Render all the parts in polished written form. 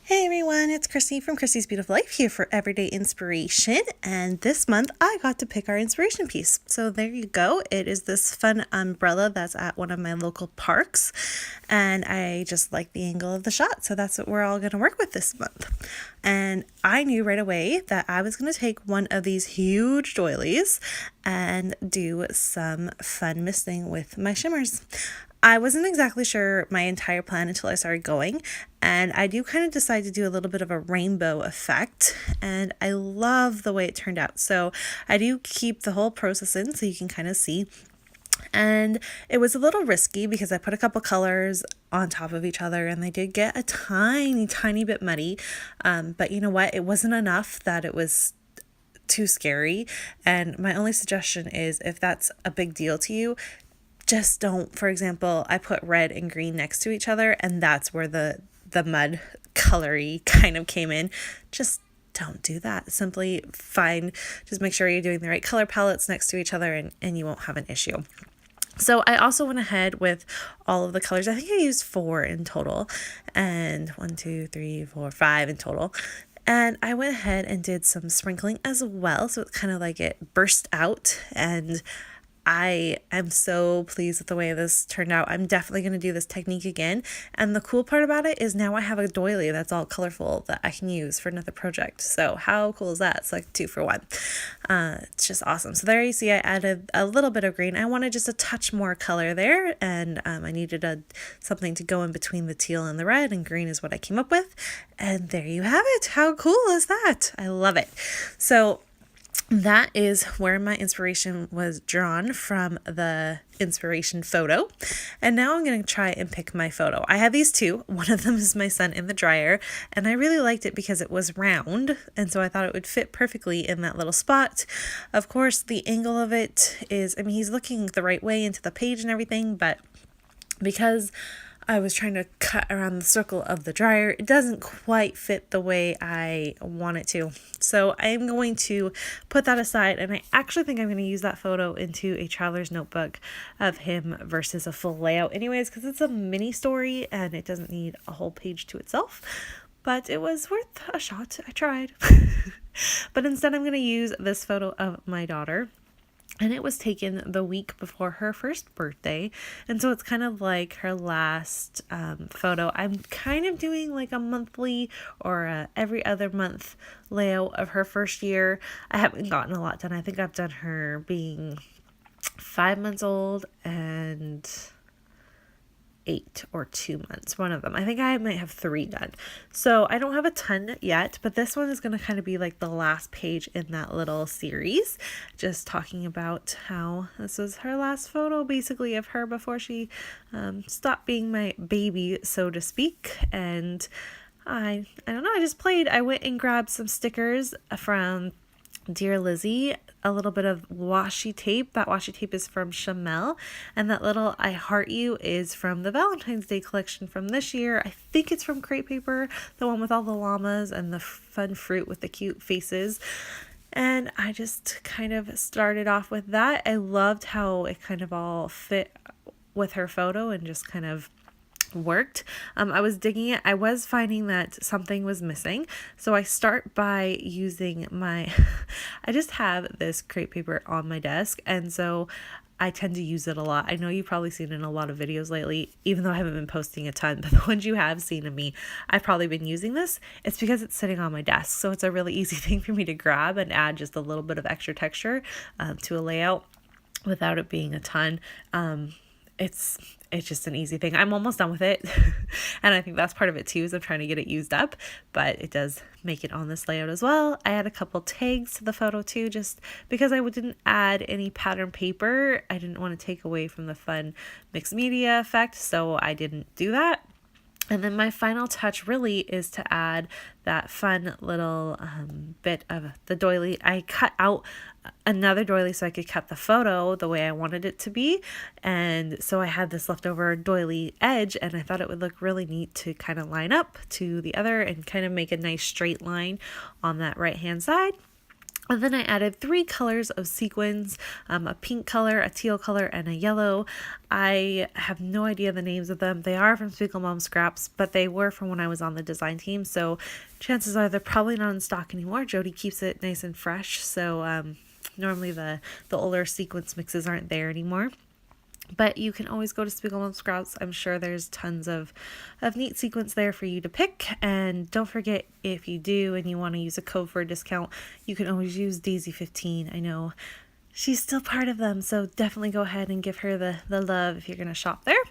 Hey everyone, it's Christy from Christy's Beautiful Life here for Everyday Inspiration. And this month I got to pick our inspiration piece. So there you go. It is this fun umbrella that's at one of my local parks. And I just like the angle of the shot. So that's what we're all going to work with this month. And I knew right away that I was going to take one of these huge doilies and do some fun misting with my shimmers. I wasn't exactly sure my entire plan until I started going, and I do kind of decide to do a little bit of a rainbow effect, and I love the way it turned out. So I do keep the whole process in so you can kind of see. And it was a little risky because I put a couple colors on top of each other and they did get a tiny bit muddy. But you know what? It wasn't enough that it was too scary. And my only suggestion is if that's a big deal to you, just don't. For example, I put red and green next to each other, and that's where the mud colory kind of came in. Just don't do that. Simply just make sure you're doing the right color palettes next to each other, and you won't have an issue. So I also went ahead with all of the colors. I think I used 4 in total, and 1, 2, 3, 4, 5 in total. And I went ahead and did some sprinkling as well. So it's kind of like it burst out, and I am so pleased with the way this turned out. I'm definitely going to do this technique again. And the cool part about it is now I have a doily that's all colorful that I can use for another project. So how cool is that? It's like 2 for 1. It's just awesome. So there you see I added a little bit of green. I wanted just a touch more color there. And I needed something to go in between the teal and the red. And green is what I came up with. And there you have it. How cool is that? I love it. So that is where my inspiration was drawn from, the inspiration photo. And now I'm going to try and pick my photo. I have these 2. One of them is my son in the dryer, and I really liked it because it was round, and so I thought it would fit perfectly in that little spot. Of course, the angle of it is, he's looking the right way into the page and everything, but because I was trying to cut around the circle of the dryer, it doesn't quite fit the way I want it to. So I'm going to put that aside, and I actually think I'm going to use that photo into a traveler's notebook of him versus a full layout anyways, because it's a mini story and it doesn't need a whole page to itself. But it was worth a shot. I tried. But instead I'm going to use this photo of my daughter. And it was taken the week before her first birthday. And so it's kind of like her last photo. I'm kind of doing like a monthly or every other month layout of her first year. I haven't gotten a lot done. I think I've done her being 5 months old and 8 or 2 months, one of them. I think I might have 3 done. So I don't have a ton yet, but this one is going to kind of be like the last page in that little series, just talking about how this was her last photo basically of her before she stopped being my baby, so to speak. And I don't know, I went and grabbed some stickers from Dear Lizzie, a little bit of washi tape. That washi tape is from Chamel, and that little I Heart You is from the Valentine's Day collection from this year. I think it's from Crepe Paper, the one with all the llamas and the fun fruit with the cute faces. And I just kind of started off with that. I loved how it kind of all fit with her photo and just kind of worked. I was digging it. I was finding that something was missing. So I start by using I just have this crepe paper on my desk. And so I tend to use it a lot. I know you've probably seen it in a lot of videos lately, even though I haven't been posting a ton, but the ones you have seen of me, I've probably been using this. It's because it's sitting on my desk. So it's a really easy thing for me to grab and add just a little bit of extra texture to a layout without it being a ton. It's just an easy thing. I'm almost done with it. And I think that's part of it too, is I'm trying to get it used up, but it does make it on this layout as well. I add a couple tags to the photo too, just because I didn't add any pattern paper. I didn't want to take away from the fun mixed media effect, so I didn't do that. And then my final touch really is to add that fun little bit of the doily. I cut out another doily so I could cut the photo the way I wanted it to be. And so I had this leftover doily edge, and I thought it would look really neat to kind of line up to the other and kind of make a nice straight line on that right hand side. And then I added 3 colors of sequins, a pink color, a teal color, and a yellow. I have no idea the names of them. They are from Spiegel Mom Scraps, but they were from when I was on the design team. So chances are they're probably not in stock anymore. Jody keeps it nice and fresh. So normally the older sequence mixes aren't there anymore. But you can always go to Spiegel Mom Scraps. I'm sure there's tons of neat sequins there for you to pick. And don't forget, if you do and you want to use a code for a discount, you can always use Daisie15. I know she's still part of them, so definitely go ahead and give her the love if you're going to shop there.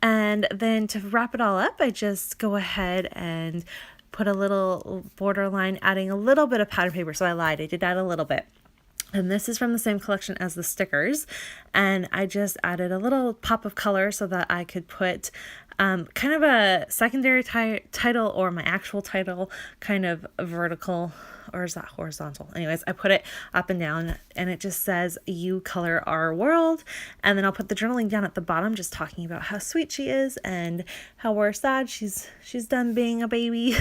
And then to wrap it all up, I just go ahead and put a little border line, adding a little bit of pattern paper. So I lied, I did add a little bit. And this is from the same collection as the stickers. And I just added a little pop of color so that I could put kind of a secondary title or my actual title kind of vertical, or is that horizontal? Anyways, I put it up and down and it just says, "You color our world." And then I'll put the journaling down at the bottom, just talking about how sweet she is and how we're sad she's done being a baby.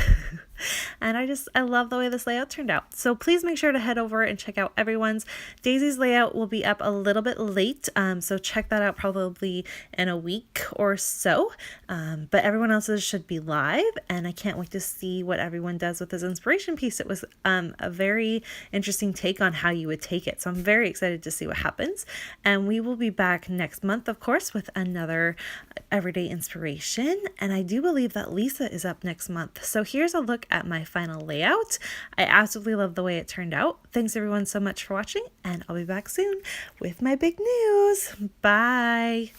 And I love the way this layout turned out. So please make sure to head over and check out everyone's. Daisy's layout will be up a little bit late, so check that out probably in a week or so. But everyone else's should be live, and I can't wait to see what everyone does with this inspiration piece. It was a very interesting take on how you would take it. So I'm very excited to see what happens. And we will be back next month, of course, with another everyday inspiration. And I do believe that Lisa is up next month. So here's a look at my final layout. I absolutely love the way it turned out. Thanks everyone so much for watching, and I'll be back soon with my big news. Bye.